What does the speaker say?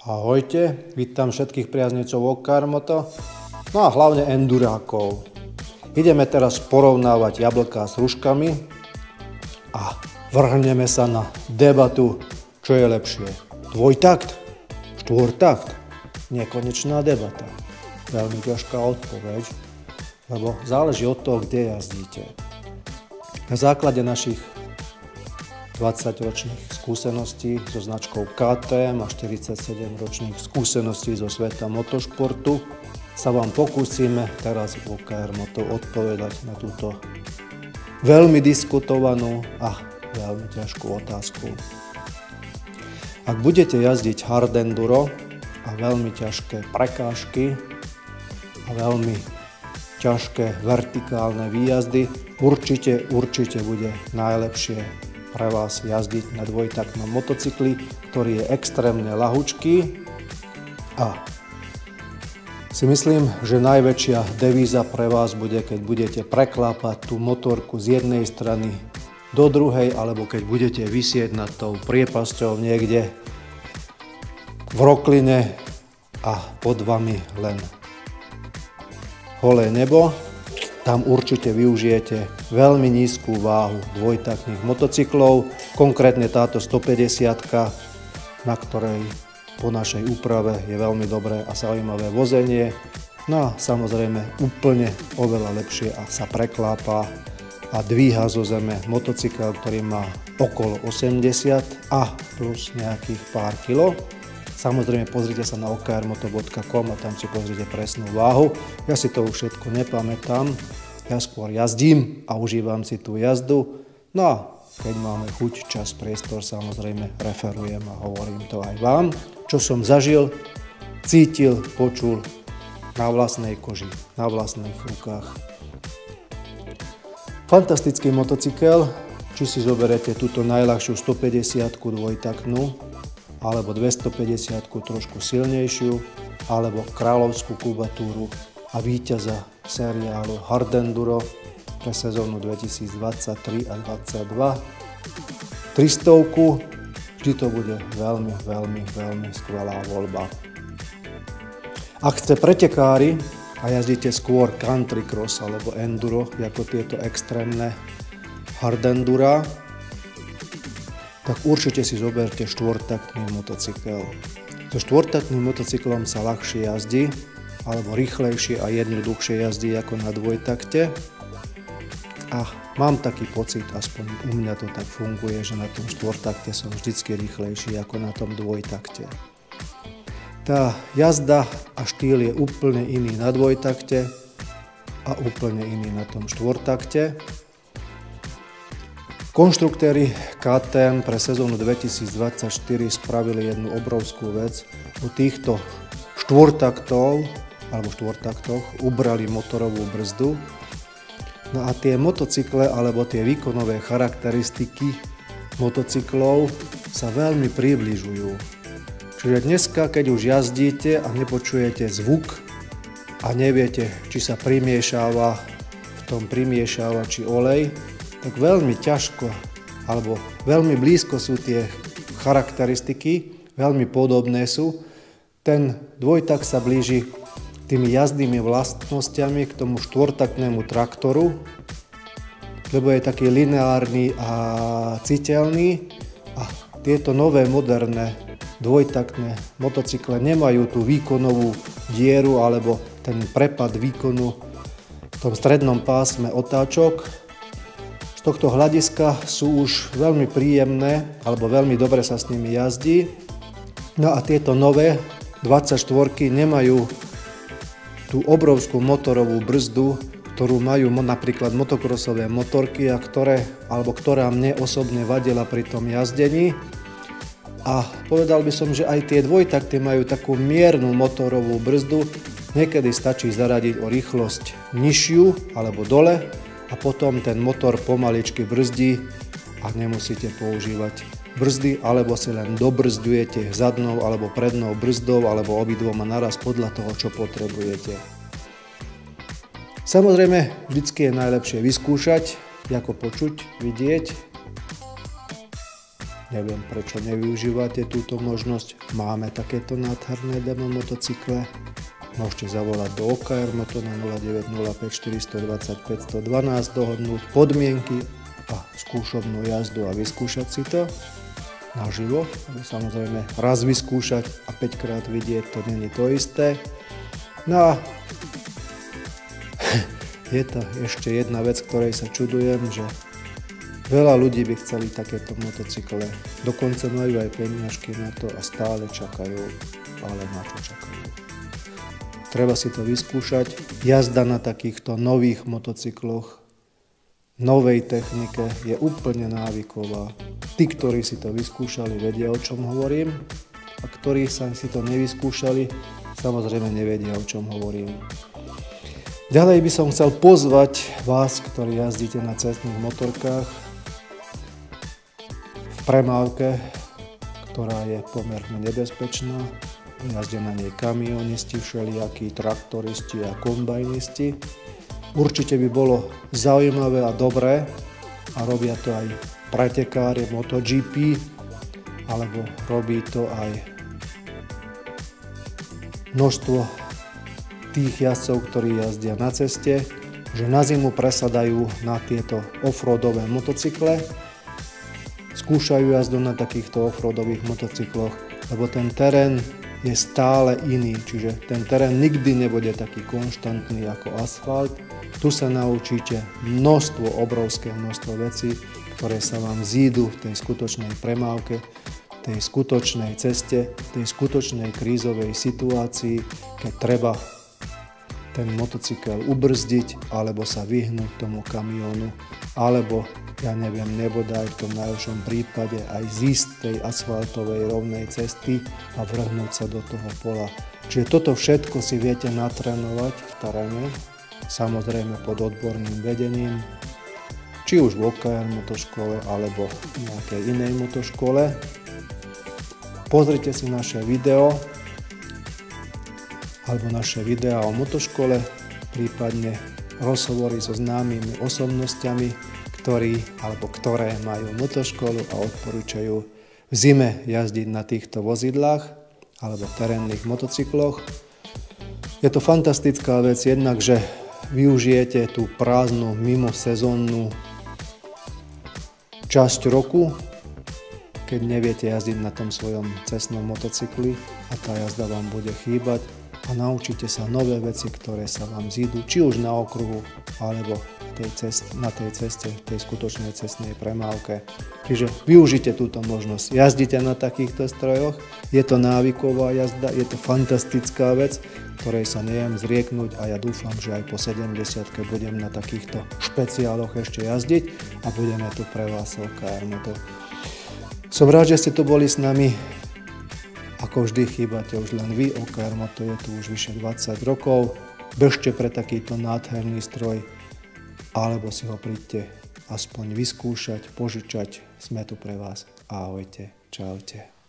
Ahojte, vítam všetkých priaznivcov OKR Moto, no a hlavne endurákov. Ideme teraz porovnávať jablká s hruškami a vrhneme sa na debatu, čo je lepšie. Dvojtakt, štvortakt, nekonečná debata. Veľmi ťažká odpoveď, lebo záleží od toho, kde jazdíte. Na základe našich 20-ročných skúseností so značkou KTM a 47-ročných skúseností zo sveta motošportu sa vám pokúsime teraz v OKR Moto odpovedať na túto veľmi diskutovanú a veľmi ťažkú otázku. Ak budete jazdiť hard enduro a veľmi ťažké prekážky a veľmi ťažké vertikálne výjazdy, určite bude najlepšie pre vás jazdiť na dvojtaktnom motocykli, ktorý je extrémne ľahučký a si myslím, že najväčšia devíza pre vás bude, keď budete preklápať tú motorku z jednej strany do druhej, alebo keď budete visieť nad tou priepasťou niekde v rokline a pod vami len holé nebo. Tam určite využijete veľmi nízku váhu dvojtaktných motocyklov, konkrétne táto 150-ka, na ktorej po našej úprave je veľmi dobré a zaujímavé vozenie. No a samozrejme úplne oveľa lepšie a sa preklápa a dvíha zo zeme motocykel, ktorý má okolo 80 a plus nejakých pár kilo. Samozrejme pozrite sa na okrmoto.com a tam si pozrite presnú váhu. Ja si to už všetko nepamätám. Ja skôr jazdím a užívam si tú jazdu. No a keď máme chuť, čas, priestor, samozrejme referujem a hovorím to aj vám. Čo som zažil, cítil, počul na vlastnej koži, na vlastných rukách. Fantastický motocykel, či si zoberete túto najľahšiu 150-ku dvojtaktnú, alebo 250-ku trošku silnejšiu, alebo kráľovskú kubatúru a víťaza seriálu Hard Enduro pre sezónu 2023 a 2022. 300-ku, vždy to bude veľmi skvelá voľba. Ak ste pretekári a jazdíte skôr country cross alebo enduro, ako tieto extrémne hard endura, tak určite si zoberte štvortaktný motocykel. So štvortaktným motocyklom sa ľahšie jazdí, alebo rýchlejšie a jednoduchšie jazdí ako na dvojtakte. A mám taký pocit, aspoň u mňa to tak funguje, že na tom štvortakte som vždycky rýchlejší ako na tom dvojtakte. Tá jazda a štýl je úplne iný na dvojtakte a úplne iný na tom štvortakte. Konštruktéri KTM pre sezónu 2024 spravili jednu obrovskú vec. U týchto štvortaktoch ubrali motorovú brzdu. No a tie motocykle alebo tie výkonové charakteristiky motocyklov sa veľmi približujú. Čiže dneska, keď už jazdíte a nepočujete zvuk a neviete, či sa primiešáva v tom primiešávači olej, tak veľmi ťažko, alebo veľmi blízko sú tie charakteristiky, veľmi podobné sú. Ten dvojtakt sa blíži tými jazdnými vlastnosťami k tomu štvortaktnému traktoru, lebo je taký lineárny a citeľný a tieto nové moderné dvojtaktné motocykle nemajú tú výkonovú dieru alebo ten prepad výkonu v tom strednom pásme otáčok. Z tohto hľadiska sú už veľmi príjemné, alebo veľmi dobre sa s nimi jazdí. No a tieto nové 24-ky nemajú tú obrovskú motorovú brzdu, ktorú majú napríklad motokrosové motorky, ktorá mne osobne vadila pri tom jazdení. A povedal by som, že aj tie dvojtakty majú takú miernu motorovú brzdu. Niekedy stačí zaradiť o rýchlosť nižšiu alebo dole, a potom ten motor pomaličky brzdí a nemusíte používať brzdy, alebo si len dobrzdujete zadnou alebo prednou brzdou, alebo obidvoma naraz podľa toho, čo potrebujete. Samozrejme, vždycky je najlepšie vyskúšať, ako počuť, vidieť. Neviem, prečo nevyužívate túto možnosť. Máme takéto nádherné demo motocykle. Môžete zavolať do OKR Moto na 0905 420 512, dohodnúť podmienky a skúšobnú jazdu a vyskúšať si to naživo. Samozrejme raz vyskúšať a 5 krát vidieť, to nie je to isté. No a je to ešte jedna vec, ktorej sa čudujem, že veľa ľudí by chceli takéto motocykle, dokonca majú aj peniažky na to a stále čakajú, ale na čo čakajú. Treba si to vyskúšať. Jazda na takýchto nových motocykloch, novej technike je úplne návyková. Tí, ktorí si to vyskúšali, vedia, o čom hovorím, a ktorí sa si to nevyskúšali, samozrejme nevedia, o čom hovorím. Ďalej by som chcel pozvať vás, ktorí jazdíte na cestných motorkách, v premávke, ktorá je pomerne nebezpečná. Jazdia na nej kamionisti, všelijakí traktoristi a kombajnisti. Určite by bolo zaujímavé a dobré, a robia to aj pretekári MotoGP, alebo robí to aj množstvo tých jazdcov, ktorí jazdia na ceste, že na zimu presadajú na tieto offroadové motocykle, skúšajú jazdu na takýchto offroadových motocykloch, lebo ten terén je stále iný, čiže ten terén nikdy nebude taký konštantný ako asfalt. Tu sa naučíte obrovské množstvo vecí, ktoré sa vám zídu v tej skutočnej premávke, tej skutočnej ceste, tej skutočnej krízovej situácii, keď treba ten motocykel ubrzdiť, alebo sa vyhnúť tomu kamiónu, alebo, ja neviem, nebodaj v tom najhoršom prípade aj zísť tej asfaltovej rovnej cesty a vrhnúť sa do toho pola. Čiže toto všetko si viete natrénovať v teréne, samozrejme pod odborným vedením, či už v OKR motoškole, alebo v nejakej inej motoškole. Pozrite si naše video, alebo naše videá o motoškole, prípadne rozhovory so známymi osobnostiami, ktoré majú motoškolu a odporúčajú v zime jazdiť na týchto vozidlách alebo terénnych motocykloch. Je to fantastická vec, jednak, že využijete tú prázdnu mimosezónnu časť roku, keď neviete jazdiť na tom svojom cestnom motocykli a tá jazda vám bude chýbať, a naučíte sa nové veci, ktoré sa vám zídu, či už na okruhu, alebo na tej ceste, tej skutočnej cestnej premávke. Čiže využite túto možnosť. Jazdite na takýchto strojoch, je to návyková jazda, je to fantastická vec, ktorej sa neviem zrieknúť, a ja dúfam, že aj po 70-ke budem na takýchto špeciáloch ešte jazdiť a budeme tu pre vás OKR Moto. Som rád, že ste tu boli s nami. Ako vždy, chýbate už len vy, OKR Moto je tu už vyše 20 rokov. Bežte pre takýto nádherný stroj, alebo si ho príďte aspoň vyskúšať, požičať. Sme tu pre vás. Ahojte, čaute.